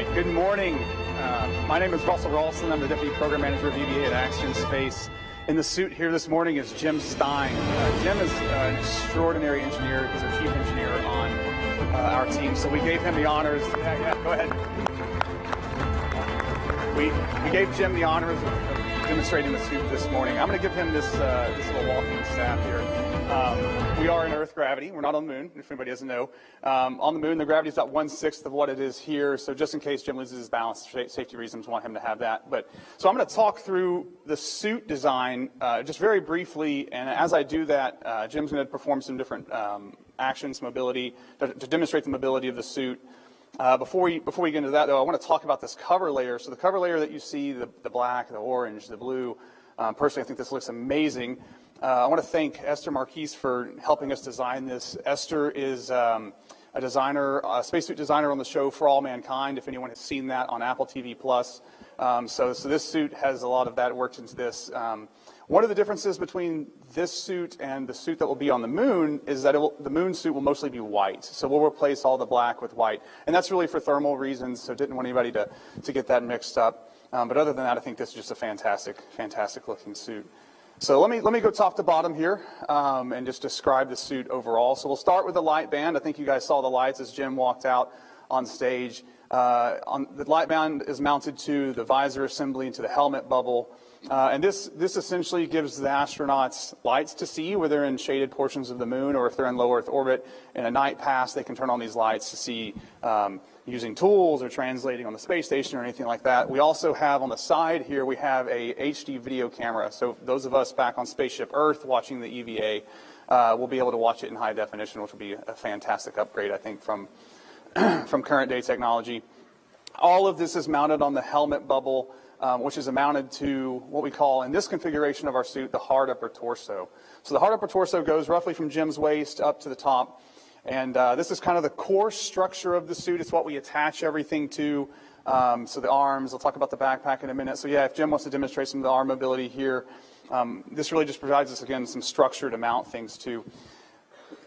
right, good morning. My name is Russell Ralston. I'm the Deputy Program Manager of EVA at Axiom Space. In the suit here this morning is Jim Stein. Jim is an extraordinary engineer. He's our chief engineer on our team, so we gave him the honors. Yeah, go ahead. We gave Jim the honors of demonstrating the suit this morning. I'm going to give him this little walking staff here. We are in Earth gravity. We're not on the moon, if anybody doesn't know. On the moon, the gravity is about 1/6 of what it is here. So just in case Jim loses his balance, safety reasons want him to have that. So I'm going to talk through the suit design just very briefly. And as I do that, Jim's going to perform some different actions, mobility, to demonstrate the mobility of the suit. Before we get into that, though, I want to talk about this cover layer. So the cover layer that you see, the black, the orange, the blue, personally I think this looks amazing. I want to thank Esther Marquise for helping us design this. Esther is a designer, a spacesuit designer on the show For All Mankind, if anyone has seen that on Apple TV+. So this suit has a lot of that worked into this. One of the differences between this suit and the suit that will be on the moon is that the moon suit will mostly be white. So we'll replace all the black with white. And that's really for thermal reasons, so didn't want anybody to get that mixed up. But other than that, I think this is just a fantastic looking suit. So let me go top to bottom here and just describe the suit overall. So we'll start with the light band. I think you guys saw the lights as Jim walked out on stage. The light band is mounted to the visor assembly and to the helmet bubble. And this essentially gives the astronauts lights to see where they're in shaded portions of the moon, or if they're in low Earth orbit. In a night pass, they can turn on these lights to see using tools or translating on the space station or anything like that. We also have on the side here, we have a HD video camera. So those of us back on Spaceship Earth watching the EVA will be able to watch it in high definition, which will be a fantastic upgrade, I think, from current day technology. All of this is mounted on the helmet bubble, which is mounted to what we call, in this configuration of our suit, the hard upper torso. So the hard upper torso goes roughly from Jim's waist up to the top. And this is kind of the core structure of the suit. It's what we attach everything to. So the arms, I'll talk about the backpack in a minute. So yeah, if Jim wants to demonstrate some of the arm mobility here, this really just provides us, again, some structure to mount things to.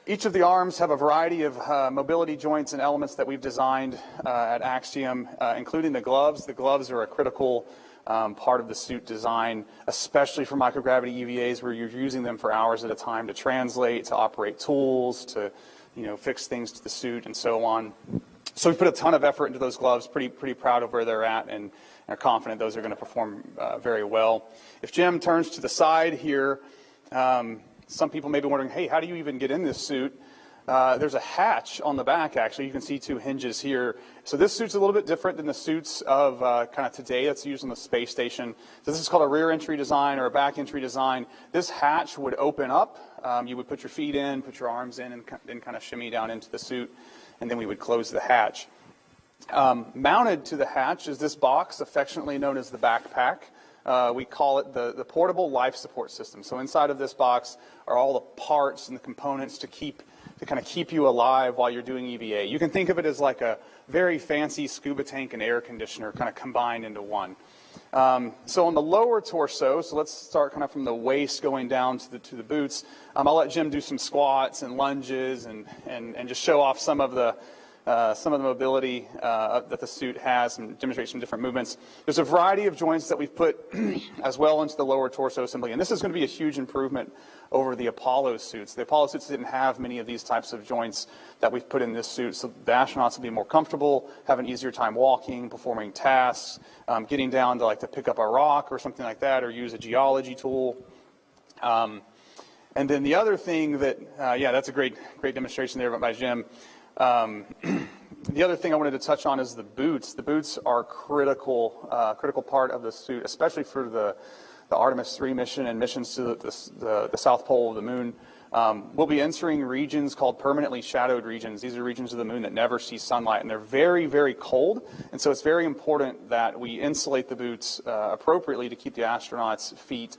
Each of the arms have a variety of mobility joints and elements that we've designed at Axiom, including the gloves. The gloves are a critical part of the suit design, especially for microgravity EVAs, where you're using them for hours at a time to translate, to operate tools, to fix things to the suit, and so on. So we put a ton of effort into those gloves. Pretty proud of where they're at, and are confident those are going to perform very well. If Jim turns to the side here, some people may be wondering, hey, how do you even get in this suit? There's a hatch on the back, actually. You can see two hinges here. So this suit's a little bit different than the suits of kind of today that's used on the space station. So this is called a rear entry design or a back entry design. This hatch would open up. You would put your feet in, put your arms in, and then kind of shimmy down into the suit, and then we would close the hatch. Mounted to the hatch is this box, affectionately known as the backpack. We call it the portable life support system. So inside of this box are all the parts and the components to kind of keep you alive while you're doing EVA. You can think of it as like a very fancy scuba tank and air conditioner kind of combined into one. So on the lower torso, so let's start kind of from the waist going down to the boots. I'll let Jim do some squats and lunges and just show off some of the mobility that the suit has and demonstrate some different movements. There's a variety of joints that we've put as well into the lower torso assembly, and this is going to be a huge improvement over the Apollo suits. The Apollo suits didn't have many of these types of joints that we've put in this suit, so the astronauts will be more comfortable, have an easier time walking, performing tasks, getting down to to pick up a rock or something like that, or use a geology tool. And then the other thing that, yeah, that's a great demonstration there by Jim. The other thing I wanted to touch on is the boots. The boots are a critical part of the suit, especially for the Artemis 3 mission and missions to the South Pole of the moon. We'll be entering regions called permanently shadowed regions. These are regions of the moon that never see sunlight, and they're very, very cold. And so it's very important that we insulate the boots appropriately to keep the astronauts' feet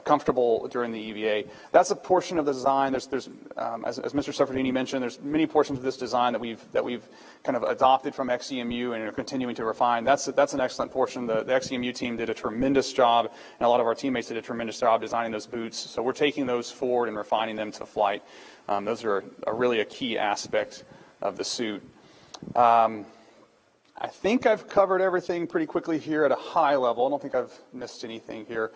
comfortable during the EVA. That's a portion of the design. There's as Mr. Suffredini mentioned, there's many portions of this design that we've kind of adopted from XEMU and are continuing to refine. That's an excellent portion. The XEMU team did a tremendous job, and a lot of our teammates did a tremendous job designing those boots. So we're taking those forward and refining them to flight. Those are really a key aspect of the suit. I think I've covered everything pretty quickly here at a high level. I don't think I've missed anything here.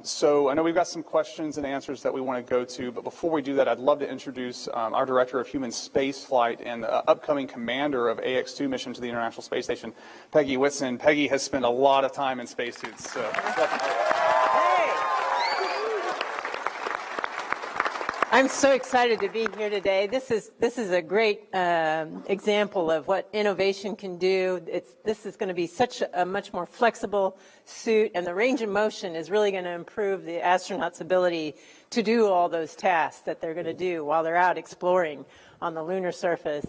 So I know we've got some questions and answers that we want to go to, but before we do that, I'd love to introduce our Director of Human Spaceflight and upcoming commander of AX-2 mission to the International Space Station, Peggy Whitson. Peggy has spent a lot of time in spacesuits. So I'm so excited to be here today. This is a great example of what innovation can do. This is going to be such a much more flexible suit, and the range of motion is really going to improve the astronauts' ability to do all those tasks that they're going to do while they're out exploring on the lunar surface.